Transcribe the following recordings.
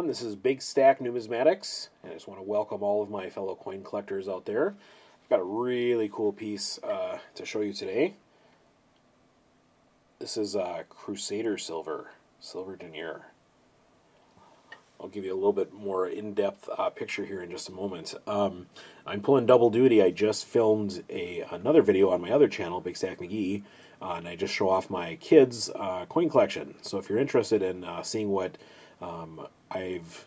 everyone. This is Big Stack Numismatics, and I just want to welcome all of my fellow coin collectors out there. I've got a really cool piece to show you today. This is Crusader Silver Denier. I'll give you a little bit more in-depth picture here in just a moment. I'm pulling double duty. I just filmed another video on my other channel, Big Stack McGee, and I just show off my kids' coin collection. So if you're interested in seeing what I've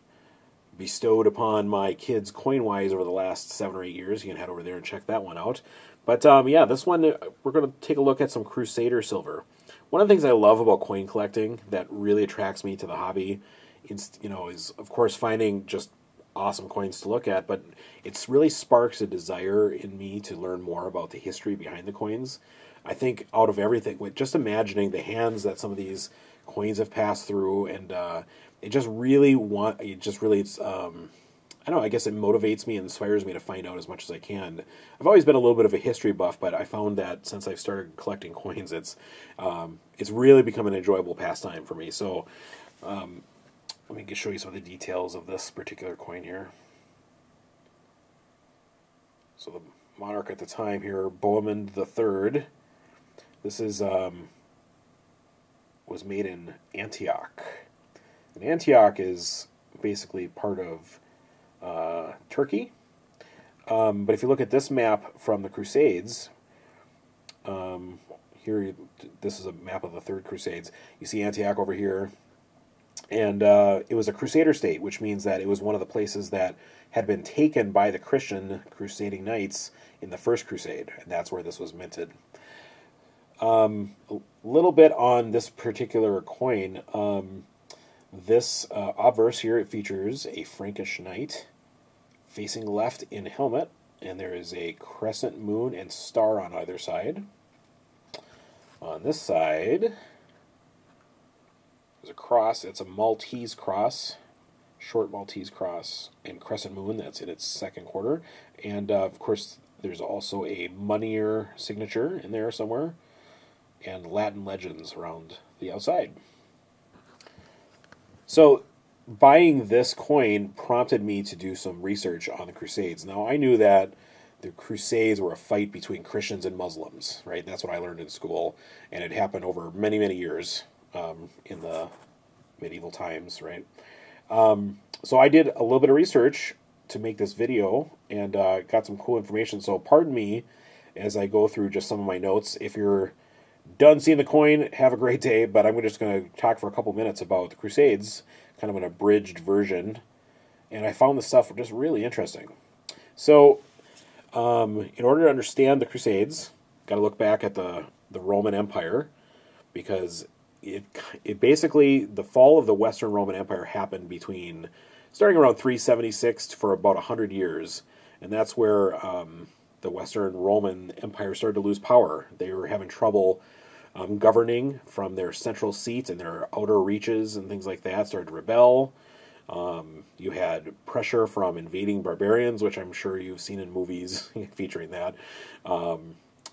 bestowed upon my kids coin-wise over the last 7 or 8 years, you can head over there and check that one out. But yeah, this one, we're going to take a look at some Crusader silver. One of the things I love about coin collecting that really attracts me to the hobby is of course finding just awesome coins to look at, but it really sparks a desire in me to learn more about the history behind the coins. I think out of everything, with just imagining the hands that some of these coins have passed through, and I don't know, I guess it motivates me and inspires me to find out as much as I can. I've always been a little bit of a history buff, but I found that since I've started collecting coins, it's really become an enjoyable pastime for me. So let me just show you some of the details of this particular coin here. So the monarch at the time here, Bohemond III. This is was made in Antioch. And Antioch is basically part of Turkey. But if you look at this map from the Crusades, here, this is a map of the Third Crusades. You see Antioch over here. And it was a Crusader State, which means that it was one of the places that had been taken by the Christian crusading knights in the First Crusade. And that's where this was minted. A little bit on this particular coin. This obverse here, it features a Frankish knight facing left in helmet, and there is a crescent moon and star on either side. On this side, there's a cross. It's a Maltese cross, short Maltese cross, and crescent moon. That's in its second quarter. And of course, there's also a Denier signature in there somewhere, and Latin legends around the outside. So buying this coin prompted me to do some research on the Crusades. Now, I knew that the Crusades were a fight between Christians and Muslims, right? That's what I learned in school, and it happened over many, many years in the medieval times, right? So I did a little bit of research to make this video and got some cool information. So pardon me as I go through just some of my notes. If you're done seeing the coin, have a great day, but I'm just going to talk for a couple minutes about the Crusades, kind of an abridged version, and I found this stuff just really interesting. So, in order to understand the Crusades, got to look back at the Roman Empire, because it basically, the fall of the Western Roman Empire happened starting around 376 for about 100 years, and that's where the Western Roman Empire started to lose power. They were having trouble governing from their central seat, and their outer reaches and things like that started to rebel. You had pressure from invading barbarians, which I'm sure you've seen in movies featuring that.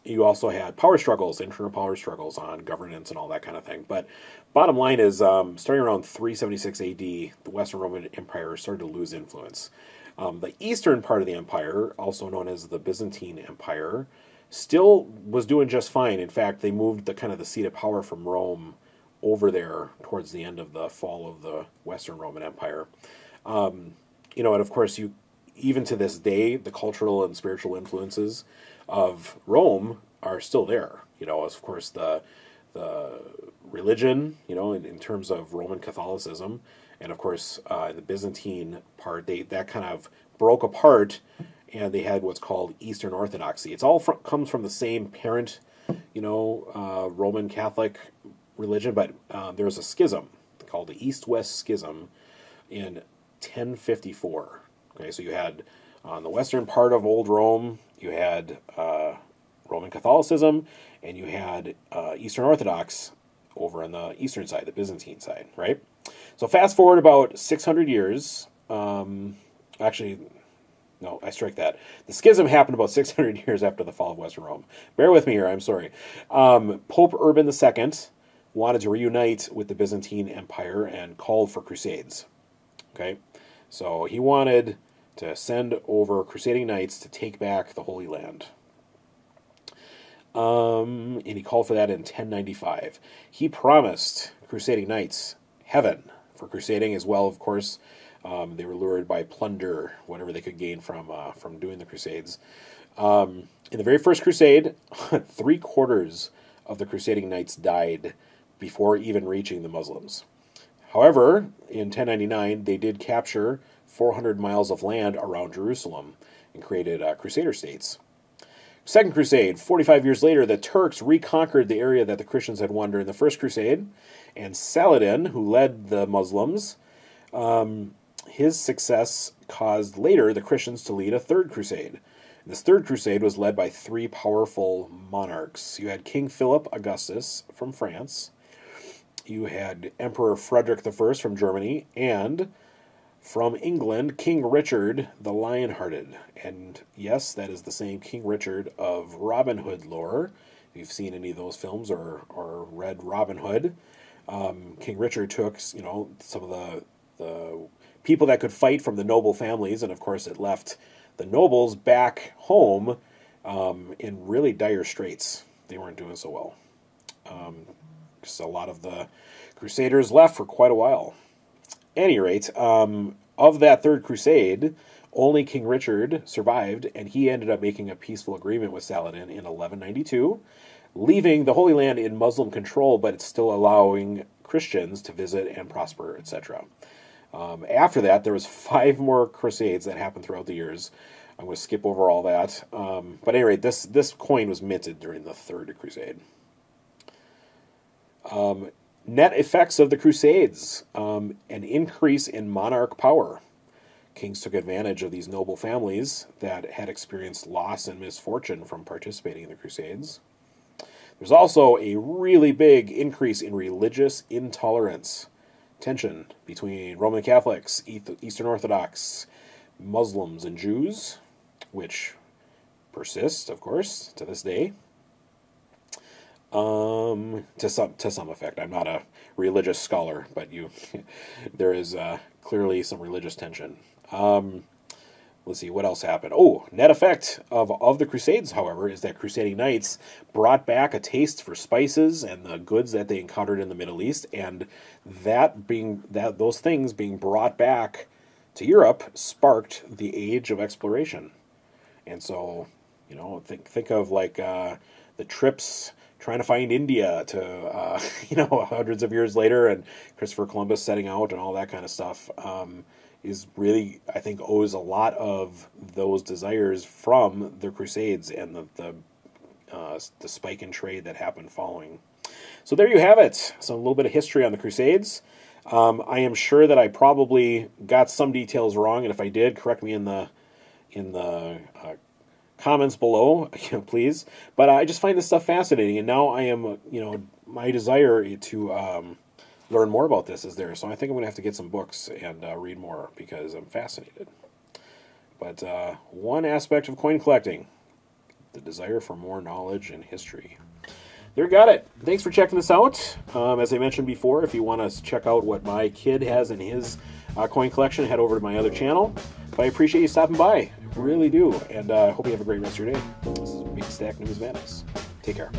You also had power struggles, internal power struggles on governance and all that kind of thing. But bottom line is, starting around 376 AD, the Western Roman Empire started to lose influence. The eastern part of the empire, also known as the Byzantine Empire, still was doing just fine. In fact, they moved the seat of power from Rome over there towards the end of the fall of the Western Roman Empire. And of course, even to this day, the cultural and spiritual influences of Rome are still there. Of course, the religion, in terms of Roman Catholicism, and of course, the Byzantine part, that kind of broke apart, and they had what's called Eastern Orthodoxy. It's all comes from the same parent, Roman Catholic religion, but there was a schism called the East-West Schism in 1054. Okay, so you had on the western part of Old Rome, you had Roman Catholicism, and you had Eastern Orthodox over on the eastern side, the Byzantine side, right? So fast forward about 600 years. Actually, no, I strike that. The schism happened about 600 years after the fall of Western Rome. Bear with me here, I'm sorry. Pope Urban II wanted to reunite with the Byzantine Empire and called for crusades. Okay, so he wanted to send over crusading knights to take back the Holy Land. And he called for that in 1095. He promised crusading knights heaven for crusading as well, of course. They were lured by plunder, whatever they could gain from doing the Crusades. In the very first crusade, 3/4 of the crusading knights died before even reaching the Muslims. However, in 1099, they did capture 400 miles of land around Jerusalem and created Crusader States. Second Crusade, 45 years later, the Turks reconquered the area that the Christians had won during the First Crusade, and Saladin, who led the Muslims, his success caused later the Christians to lead a Third Crusade. And this Third Crusade was led by 3 powerful monarchs. You had King Philip Augustus from France, you had Emperor Frederick I from Germany, and from England, King Richard the Lionhearted. And yes, that is the same King Richard of Robin Hood lore. If you've seen any of those films or read Robin Hood, King Richard took, some of the people that could fight from the noble families, and of course it left the nobles back home in really dire straits. They weren't doing so well. Because a lot of the Crusaders left for quite a while. At any rate, of that Third Crusade, only King Richard survived, and he ended up making a peaceful agreement with Saladin in 1192, leaving the Holy Land in Muslim control, but it's still allowing Christians to visit and prosper, etc. After that, there was 5 more Crusades that happened throughout the years. I'm going to skip over all that. But at any rate, this coin was minted during the Third Crusade. Net effects of the Crusades. An increase in monarch power. Kings took advantage of these noble families that had experienced loss and misfortune from participating in the Crusades. There's also a really big increase in religious intolerance. Tension between Roman Catholics, Eastern Orthodox, Muslims, and Jews, which persists, of course, to this day. To some effect. I'm not a religious scholar, but there is clearly some religious tension. Let's see, what else happened? Oh, net effect of the Crusades, however, is that crusading knights brought back a taste for spices and the goods that they encountered in the Middle East, and those things being brought back to Europe sparked the age of exploration. And so, think of like the trips trying to find India to, hundreds of years later, and Christopher Columbus setting out and all that kind of stuff, is really, I think, owes a lot of those desires from the Crusades and the spike in trade that happened following. So there you have it. So a little bit of history on the Crusades. I am sure that I probably got some details wrong, and if I did, correct me in the comments below, please. But I just find this stuff fascinating, and now I am, my desire to learn more about this is there. So I think I'm going to have to get some books and read more because I'm fascinated. But one aspect of coin collecting, the desire for more knowledge and history. There you got it. Thanks for checking this out. As I mentioned before, if you want to check out what my kid has in his coin collection, head over to my other channel. But I appreciate you stopping by. I really do. And I hope you have a great rest of your day. This is Big Stack Numismatics. Take care.